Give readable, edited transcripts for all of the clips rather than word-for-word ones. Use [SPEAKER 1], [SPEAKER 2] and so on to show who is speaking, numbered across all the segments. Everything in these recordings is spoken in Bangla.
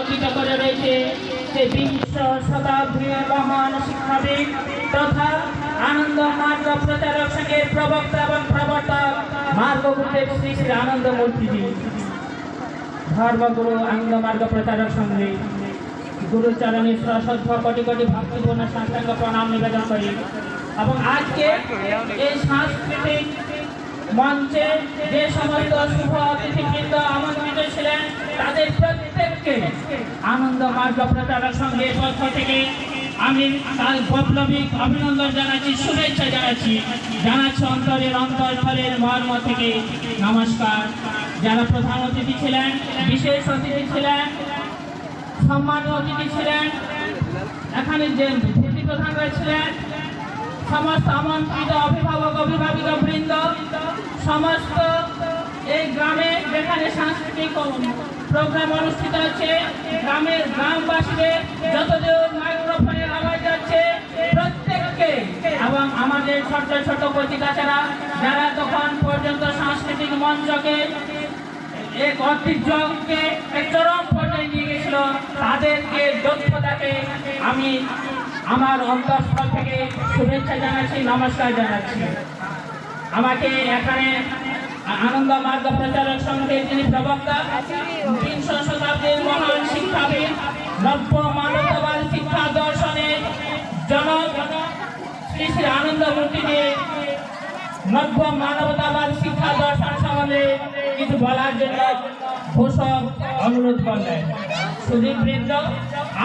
[SPEAKER 1] আলোকিত করে রয়েছে যে বিংশ শতাব্দীর মহান শিক্ষাবিদ তথা আনন্দ মার্গ প্রচারক সংঘের প্রবক্তা এবং প্রবর্তক মার্গগুরুদেব শ্রী শ্রী আনন্দ মূর্তিজি। ধর্মগুরু আনন্দ মার্গ প্রচারক সংঘে গুরুচরণে সশ্রদ্ধ কোটি কোটি ভক্তিপূর্ণ সাষ্টাঙ্গ প্রণাম নিবেদন করি এবং আজকে এই সাংস্কৃতিক মঞ্চে যে সমস্ত শুভ অতিথিবৃন্দ আমন্ত্রিত ছিলেন তাদের প্রত্যেককে আনন্দ মার্গ প্রচারক সংঘের পক্ষ থেকে আমি তার বৈপ্লবিক অভিনন্দন জানাচ্ছি, শুভেচ্ছা জানাচ্ছি অন্তরের অন্তঃস্থলের মর্ম থেকে নমস্কার। যারা প্রধান অতিথি ছিলেন, বিশেষ অতিথি ছিলেন, সম্মানীয় অতিথি ছিলেন, এখানে যে অতিথি প্রধানরা ছিলেন, সমস্ত আমন্ত্রিত অভিভাবক অভিভাবিকা বৃন্দ, সমস্ত এই গ্রামে যেখানে সাংস্কৃতিক প্রোগ্রাম অনুষ্ঠিত হচ্ছে গ্রামের গ্রামবাসীদের যতদূর মাইক্রোফোনের আওয়াজ যাচ্ছে প্রত্যেককে এবং আমাদের ছোট ছোট কচিকাচারা যারা তখন পর্যন্ত সাংস্কৃতিক মঞ্চকে এক ঐতিহ্যকে এক চরম পর্যায়ে নিয়ে গেছিল তাদেরকে যোগ্যতাকে আমি আমার অন্তঃস্থল থেকে শুভেচ্ছা জানাচ্ছি, নমস্কার জানাচ্ছি। আমাকে এখানে আনন্দ মার্গ প্রচারক সংঘের যিনি প্রবক্তা বিংশ শতাব্দীর মহান শিক্ষাবিদ নব্য মানবতাবাদ শিক্ষা দর্শনের জনক শ্রী শ্রী আনন্দ মূর্তিজি নব্য মানবতাবাদ শিক্ষা দর্শন সম্বন্ধে কিছু বলার জন্য ঘোষক অনুরোধ করলেন। সুধীবৃন্দ,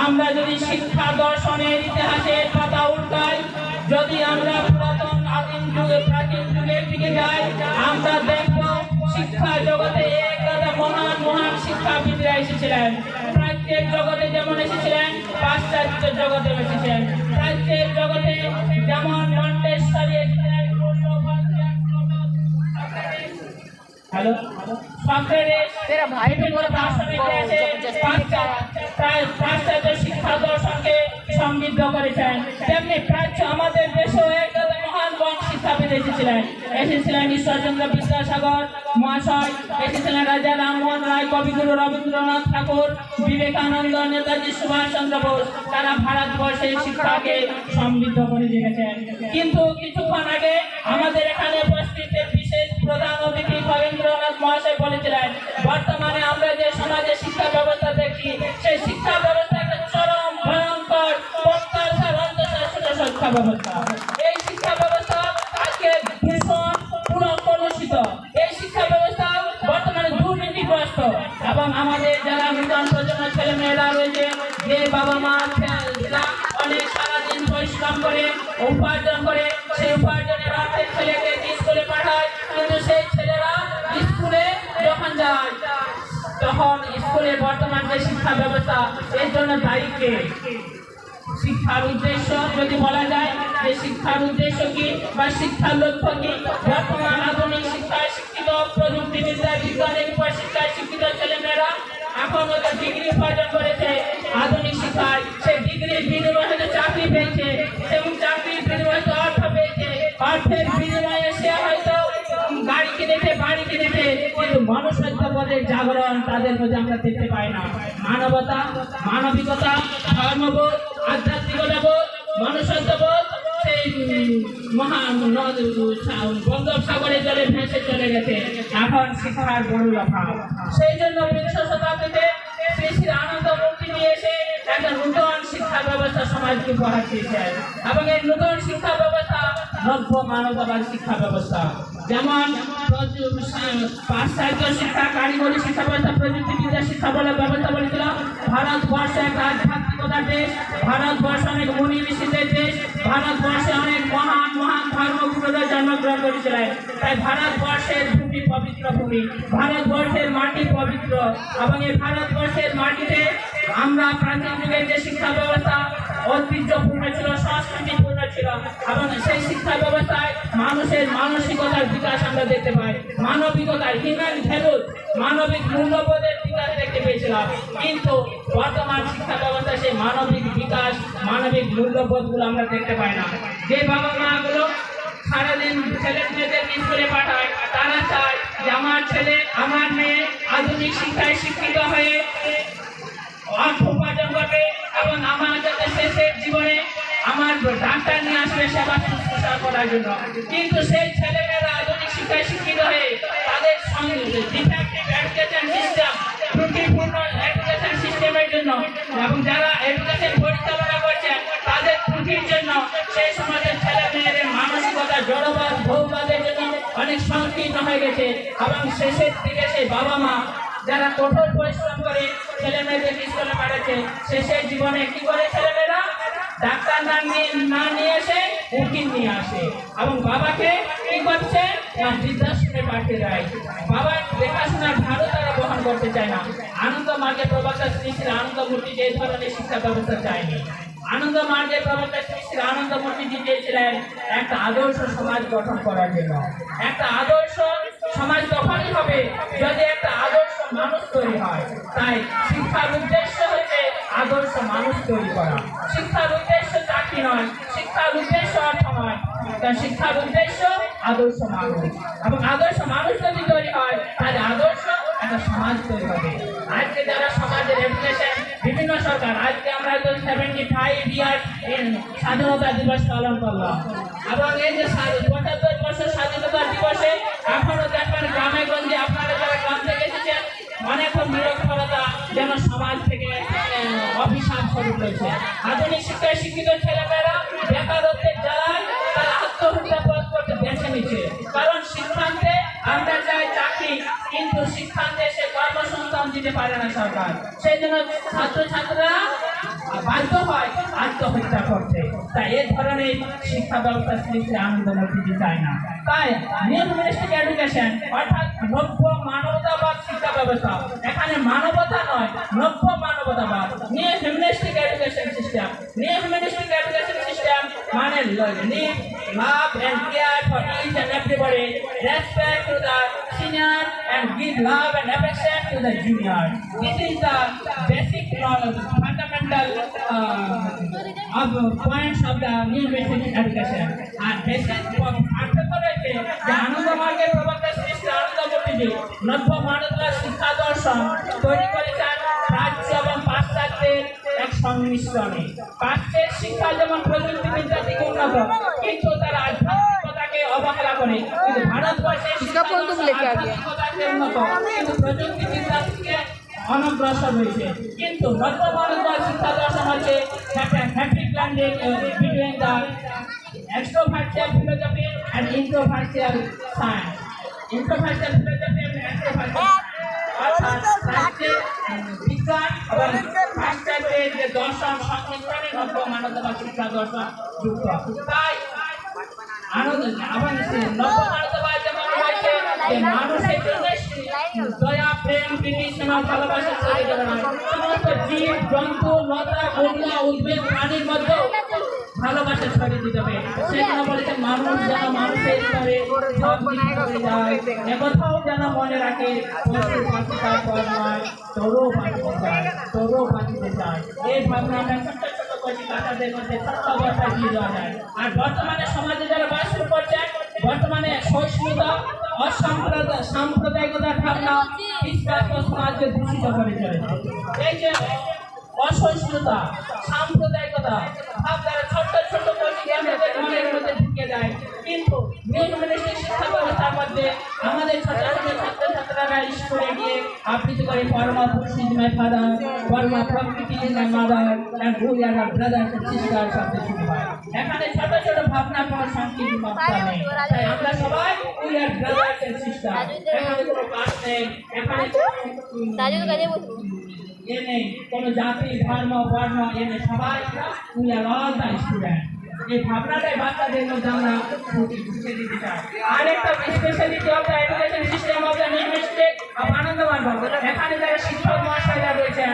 [SPEAKER 1] আমরা যদি শিক্ষা দর্শনের ইতিহাসের পাতা উল্টাই, যদি আমরা পুরাতন আদিম যুগে প্রাচীন যুগের দিকে যাই, আমরা দেখব শিক্ষা জগতে একদা মহান মহান শিক্ষাবিদরা এসেছিলেন। প্রাচ্যের জগতে যেমন এসেছিলেন, পাশ্চাত্য জগতে এসেছিলেন। প্রাচ্যের জগতে যেমন মন্টেশ্বরী এসেছিলেন, হ্যালো পাশ্চাত্য শিক্ষা দর্শনকে সমৃদ্ধ করেছেন, তেমনি প্রাচ্য আমাদের দেশেও একদম মহান মহান শিক্ষাবিদ এসেছিলেন ঈশ্বরচন্দ্র বিদ্যাসাগর মহাশয়, এসেছিলেন রাজা রামমোহন রায়, কবিগুরু রবীন্দ্রনাথ ঠাকুর, বিবেকানন্দ, নেতাজি সুভাষ চন্দ্র বোস। তারা ভারতবর্ষের শিক্ষাকে সমৃদ্ধ করে দিয়েছেন। কিন্তু কিছুক্ষণ আগে আমাদের এখানে উপস্থিত বিশেষ প্রধান অতিথি রবীন্দ্রনাথ মহাশয় বলেছিলেন, বর্তমানে আমরা যে সমাজে শিক্ষা ব্যবস্থা দেখি সেই শিক্ষা ব্যবস্থা একটা চরম ভয়ঙ্কর প্রত্যাশার অন্তঃশাসিত শিক্ষা ব্যবস্থা। এই শিক্ষা ব্যবস্থা আজকে ভীষণ পুনঃকলুষিত। এই শিক্ষা ব্যবস্থা বর্তমানে দুর্নীতিগ্রস্ত এবং আমাদের যারা নূতন প্রজন্মের ছেলে মেয়েরা রয়েছে, যে বাবা মা অনেক সারাদিন পরিশ্রম করে উপার্জন করে, সেই উপার্জনের অর্থে ছেলেকে স্কুলে পাঠায়, কিন্তু সেই ছেলেরা স্কুলে যখন যায় তখন স্কুলে বর্তমান যে শিক্ষা ব্যবস্থা এর জন্য দায়ী কে? শিক্ষার উদ্দেশ্য যদি বলা যায় যে শিক্ষার উদ্দেশ্য কি বা শিক্ষার লক্ষ্য কি? বর্তমান আধুনিক শিক্ষায় শিক্ষিত, প্রযুক্তিবিদ্যা বিজ্ঞানের উপর শিক্ষায় শিক্ষিত ছেলেমেয়েরা এখন ওদের ডিগ্রি উপার্জন করেছে আধুনিক শিক্ষায়, সেই ডিগ্রির বিনিময়ে চাকরি পেয়েছে এবং চাকরির বিনিময়ে অর্থ পেয়েছে, অর্থের বিনিময়ে সে হয়তো গাড়ি কিনেছে, বাড়ি কিনেছে, কিন্তু মনুষ্যত্ববোধের জাগরণ তাদের মধ্যে আমরা দেখতে পাই না। মানবতা, মানবিকতা, ধর্মবোধ, আধ্যাত্মিকতাবোধ, মনুষ্যত্ববোধ সেই বঙ্গোপসাগরের জলে ভেসে চলে গেছে। এখন শিক্ষার বড় অভাব। সেই জন্য বিংশ শতাব্দীতে শ্রী শ্রী আনন্দ মূর্তি নিয়ে এসে একটা নূতন শিক্ষা ব্যবস্থা সমাজকে উপহার দিয়েছেন এবং এই নূতন শিক্ষা ব্যবস্থা নব্য মানবতাবাদ শিক্ষা ব্যবস্থা। যেমন পাশ্চাত্য শিক্ষা, কারিগরি শিক্ষা ব্যবস্থা, প্রযুক্তিবিদ্যা শিক্ষা ব্যবস্থা বলেছিল ভারতবর্ষ এক আধ্যাত্মিকতার দেশ, ভারতবর্ষ অনেক মুনি ঋষিদের দেশ, ভারতবর্ষে অনেক মহান মহান ধর্মগুরুরা জন্মগ্রহণ করেছিলেন। তাই ভারতবর্ষের ভূমি পবিত্র ভূমি, ভারতবর্ষের মাটি পবিত্র এবং এই ভারতবর্ষের মাটিতে আমরা প্রাচীন যুগের যে শিক্ষা ব্যবস্থা ঐতিহ্যপূর্ণ ছিল, সংস্কৃতিপূর্ণ ছিল এবং সেই শিক্ষা ব্যবস্থায় মানুষের মানসিকতার বিকাশ আমরা দেখতে পাই, মানবিকতার হিউম্যান ভ্যালুজ, মানবিক মূল্যবোধের বিকাশ দেখতে পেয়েছিলাম। কিন্তু বর্তমান শিক্ষা ব্যবস্থা সেই মানবিক বিকাশ, মানবিক মূল্যবোধগুলো আমরা দেখতে পাই না। যে বাবা মা গুলো সারাদিন ছেলে মেয়েদের স্কুলে পাঠায়, তারা চায় যে আমার ছেলে আমার মেয়ে আধুনিক শিক্ষায় শিক্ষিত হয়ে অর্থ ডাক্তার নিয়ে আসবে সেবা শুশ্রূষা করার জন্য, কিন্তু সেই ছেলেমেয়েরা আধুনিক শিক্ষায় শিক্ষিত হয়ে তাদের ডিফেক্টিভ এডুকেশন সিস্টেম, ত্রুটিপূর্ণ এডুকেশন সিস্টেমের জন্য এবং যারা এডুকেশন পরিচালনা করছেন তাদের ত্রুটির জন্য সেই সমাজের ছেলে মেয়েদের মানসিকতা জড়বাদ ভৌবাদের জন্য অনেক সংকীর্ণ হয়ে গেছে। এবং শেষের দিকে সেই বাবা মা যারা কঠোর পরিশ্রম করে ছেলে মেয়েদের স্কুলে পাঠাচ্ছে, শেষের জীবনে কি করে ছেলেমেয়েরা ডাক্তার না নিয়ে এসে উকিল নিয়ে আসে এবং বাবাকে কি করছে বৃদ্ধাশ্রমে পাঠিয়ে দেয়। বাবার দেখাশোনার ভারও তারা বহন করতে চায় না। আনন্দ মার্গের প্রবক্তা শ্রী শ্রী আনন্দমূর্তি যে ধরনের শিক্ষা ব্যবস্থা চায়নি। আনন্দ মার্গের প্রবক্তা শ্রী শ্রী আনন্দমূর্তি চেয়েছিলেন একটা আদর্শ সমাজ গঠন করার জন্য। একটা আদর্শ সমাজ তখনই হবে যদি একটা আদর্শ মানুষ তৈরি হয়। তাই শিক্ষার উদ্দেশ্য হচ্ছে আদর্শ মানুষ তৈরি করা। শিক্ষার উদ্দেশ্য চাকরি নয়, শিক্ষার উদ্দেশ্য অর্থ নয়, শিক্ষার উদ্দেশ্য আদর্শ মানুষ। এবং আদর্শ মানুষ যদি তৈরি হয় তাহলে আদর্শ একটা সমাজ তৈরি হবে। আজকে যারা সমাজের এডুকেশন বিভিন্ন সরকার, আজকে আমরা 75 ইয়ার স্বাধীনতা দিবস পালন করলাম এবং এই যে 75 বছর স্বাধীনতা দিবসে এখনো দেখবেন গ্রামে গঞ্জে আপনারা যারা গ্রাম থেকে এসেছেন অনেক নিরক্ষরতা যেন সমাজ থেকে অভিশাপ স্বরূপ রয়েছে। আধুনিক শিক্ষায় শিক্ষিত ছেলেমেয়েরা বেকারত্বের জ্বালায় তারা আত্মহত্যা করতে বেছে নিচ্ছে। কারণ শিক্ষান্তে আমরা চাই চাকরি, কিন্তু শিক্ষান্তে সে কর্মসংস্থান দিতে পারে না সরকার। সেই জন্য ছাত্রছাত্রীরা বাধ্য হয় আত্মহত্যা করতে। তাই এই ধরনের শিক্ষা ব্যবস্থা শ্রী শ্রী আনন্দমূর্তি চায় না। তাই নিউ হিউম্যানিস্টিক এডুকেশন অর্থাৎ নব্য মানবতাবাদ শিক্ষা ব্যবস্থা, এখানে মানবতা নয় নব্য মানবতাবাদ। New humanistic education system, new humanistic education system মানে live, love and care for each and everybody, respect to the senior and give love and affection to the junior. This is the basic fundamental of points of the new basic education. And basic পার্থক্য রয়েছে যে আনন্দ মার্গের প্রবক্তা শ্রী শ্রী আনন্দমূর্তি নব্য মানবতার শিক্ষা দর্শন তৈরি করেছেন প্রাচ্য এবং পাশ্চাত্যের এক সংমিশ্রণে। পাশ্চাত্যের শিক্ষা যেমন প্রযুক্তিবিদ্যার দিকে উন্নত, কিন্তু তারা আধ্যাত্মিকতাকে অবহেলা করে। কিন্তু ভারতবর্ষের শিক্ষা আধ্যাত্মিকতাকে উন্নত, কিন্তু প্রযুক্তিবিদ্যার দিকে অনগ্রসর হয়েছে। কিন্তু নব্য মানবতার শিক্ষা দর্শন হচ্ছে happy blending between the extroverted philosophy and introverted science. Introverted philosophy and extroverted অর্থাৎ বিজ্ঞান এবং পাশ্চাত্যের যে দর্শন সংমিশ্রণে নব্য মানবতাবাদ শিক্ষা দর্শন যুক্ত। তাই আনন্দ আবার নব্য মানবতাবাদ যেমন রয়েছে যে মানুষের জন্য দয়া প্রেম প্রীতি স্নেহ ভালোবাসা ছড়িয়ে দেবে না, সমস্ত জীব জন্তু লতা বন্যা উদ্ভিদ প্রাণীর মধ্যে ভালোবাসা ছড়িয়ে দিতে হবে। সেখানে বলেছে মানুষ যেন মানুষের স্তরে একথাও যেন মনে রাখে পশু পাখি তার পর নয়, তোরও বাঁচতে চায়, তোরও বাঁচতে চায়। এই ভাবনা আমরা ছোট্ট ছোট কচি কাটাদের মধ্যে ছোট্ট অবস্থায় দিয়ে দেওয়া যায়। আর বর্তমানে সমাজে যারা বাস করছেন, বর্তমানে সহিষ্ণুতা সাম্প্রদায়িকতার ভাবনা সমাজকে দূষিত করে চলেছে। এই যে অসহিষ্ণুতা সাম্প্রদায়িকতা ভাবধারা ছোট্ট ছোট মনের মধ্যে ঢুকে যায়। কিন্তু নিউ হিউম্যানিস্টিক শিক্ষা ব্যবস্থার মধ্যে আমাদের ছোট ছোট ছাত্রছাত্রীরা স্কুলে গিয়ে আবৃত্তি করে পরমা পুরুষ ইজ মাই ফাদার, পরমা প্রকৃতি is my mother and we are brothers and sisters শব্দ শুরু হয়। এখানে ছোট ছোট ভাবনা কোনো সংকীর্ণ মাত্রা নেই। তাই আমরা সবাই we are brothers and sister. এখানে কোনো কাজ নেই, এখানে নেই কোনো জাতি ধর্ম বর্ণ, এনে সবাই we R all the student. এই ভাবনাটাই বাচ্চাদের মধ্যে আমরা ঢুকে দিতে চাই। আরেকটা speciality of the education system of the new humanistic of Ananda Marga, এখানে যারা শিক্ষক মহাশয়রা রয়েছেন,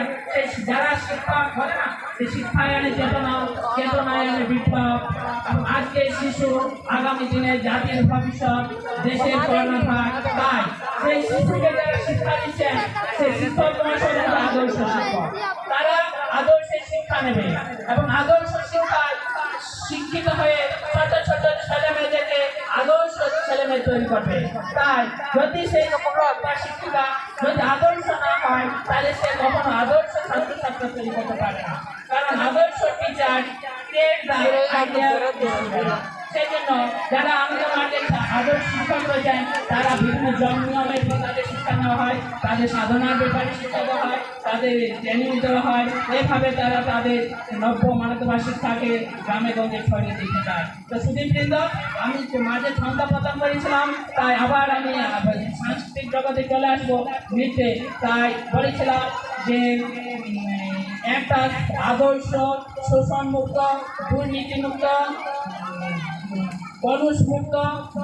[SPEAKER 1] যারা শিক্ষক বলে না যে শিক্ষায়নে চেতনা, চেতনায়নে বিপ্লব। আজকে শিশু আগামী দিনে জাতির ভবিষ্যৎ, দেশের কর্ণধার। তাই সেই শিশুকে যারা শিক্ষা দিচ্ছেন সেই শিক্ষক মহাশয়রা আদর্শ শিক্ষক, তারা আদর্শের শিক্ষা নেবে এবং আদর্শ শিক্ষায় শিক্ষিত হয়ে ছোট ছোট ছেলে মেয়েদেরকে আদর্শ ছেলে মেয়ে তৈরি করবে। তাই যদি সেই শিক্ষক বা শিক্ষিকা যদি আদর্শ না হয় তাহলে সে কখনো আদর্শ ছাত্রছাত্রী তৈরি করতে পারে না। কারণ আদর্শ teacher create the ideal children. সেই জন্য যারা আমাদের মাঠে আদর্শ শিক্ষক রয়েছেন তারা বিভিন্ন জন্ম নিয়মের উপর তাদের শিক্ষা নেওয়া হয়, তাদের সাধনার ব্যাপারে শিক্ষা দেওয়া হয়, তাদের ট্রেনিং দেওয়া হয়। এইভাবে তারা তাদের নব্য মানবতা শিক্ষাকে গ্রামে গঞ্জে ছড়িয়ে দিতে চায়। তো সুদীপবৃন্দ, আমি মাঝে ছন্দা প্রদান করেছিলাম, তাই আবার আমি সাংস্কৃতিক জগতে চলে আসবো নৃত্যে। তাই বলেছিলাম যে একটা আদর্শ শোষণমুক্ত, দুর্নীতিমুক্ত, কলুষমুক্ত,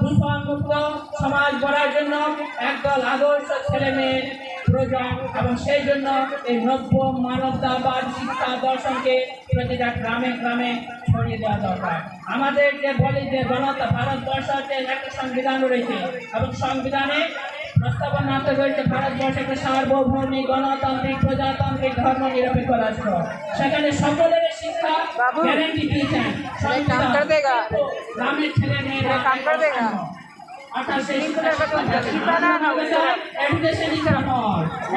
[SPEAKER 1] দূষণমুক্ত সমাজ গড়ার জন্য একদল আদর্শ ছেলে মেয়ে প্রয়োজন, এবং সেই জন্য এই নব্য মানবতাবাদ শিক্ষা দর্শনকে প্রতিটা গ্রামে গ্রামে ছড়িয়ে দেওয়া দরকার। আমাদের যে বলি যে জনতা ভারতবর্ষের একটা সংবিধান রয়েছে, এবং সংবিধানে প্রস্তাবনাতে রয়েছে ভারতবর্ষ একটা সার্বভৌমিক গণতান্ত্রিক প্রজাতান্ত্রিক ধর্ম নিরপেক্ষ রাষ্ট্র। সেখানে সকলের শিক্ষা গ্যারেন্টি দিয়েছেন গ্রামের ছেলে মেয়েরা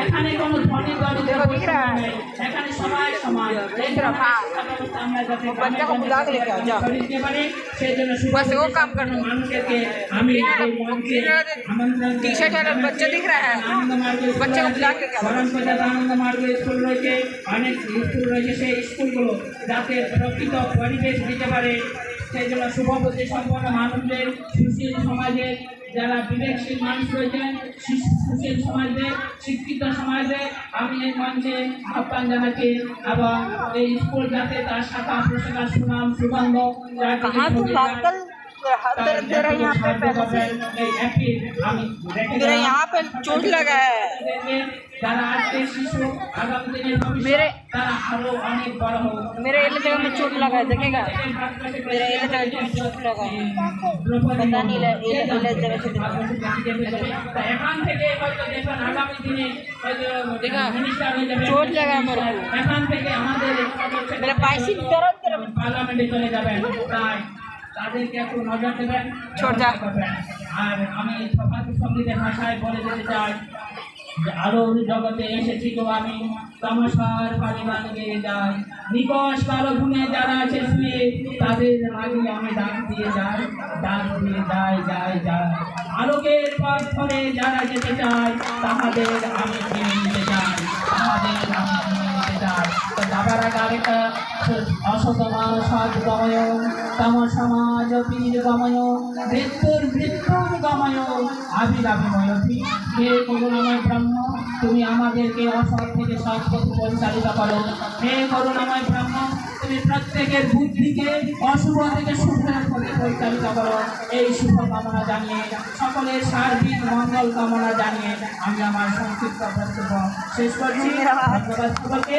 [SPEAKER 1] এখানে কোনো ধনী দরিদ্র এখানে সবাই সমান সেই জন্য মানুষকে আমি আনন্দ মার্গ স্কুল রয়েছে, অনেক স্কুল রয়েছে, সেই স্কুলগুলো যাতে প্রকৃত পরিবেশ দিতে পারে সেই জন্য শুভবুদ্ধি সম্পন্ন মানুষদের, সুশীল সমাজের যারা বিবেকশীল মানুষ রয়েছেন, সুশীল সমাজে, শিক্ষিত সমাজে আমি এই মঞ্চে আহ্বান জানাচ্ছি, এবং এই স্কুল যাতে তার শাখা প্রশাখা সুনাম সুগন্ধ
[SPEAKER 2] मेरे यहाँ पे चोट लगा है। मेरे ये जगह में चोट लगा है, देखेगा मेरे ये जगह चोट लगा है, पता नहीं ये जगह से देखा चोट लगा है मेरे को, मेरा पैसे दर्द
[SPEAKER 1] पार्लियामेंटे चले जाবেন তাই তাদেরকে একটু নজর দেবেন,
[SPEAKER 2] ছোট যা।
[SPEAKER 1] আর আমি সঙ্গীতের ভাষায় বলে যেতে চাই যে আলোর জগতে এসেছি তো আমি তামাশার পারিবান গেয়ে যাই, নিকশ কালো ঘুমে যারা আছে শুয়ে তাদের আগে আমি ডাক দিয়ে যাই, ডাক দিয়ে যাই আলোকের পথ ধরে যারা যেতে চায় তাহাদের আমি চিনে নিতে চাই, তাহাদের আমি চিনে নিতে চাই। তো যাবার আগে আরেকটা অসতমান সৎ গময় তম সমাজ পীর গময় মৃত্যুর মৃত্যুর গময় আবিরাবিময় হে করুণাময় ব্রহ্ম, তুমি আমাদেরকে অসৎ থেকে সৎ পথে পরিচালিত করো। হে করুণাময় ব্রহ্ম, তুমি প্রত্যেকের বুদ্ধিকে অশুভ থেকে শুভের পথে পরিচালিত করো। এই শুভ কামনা জানিয়ে সকলের সার্বিক মঙ্গল কামনা জানিয়ে আমি আমার সংক্ষিপ্ত বক্তব্য শেষ করছি। ধন্যবাদ সকলকে।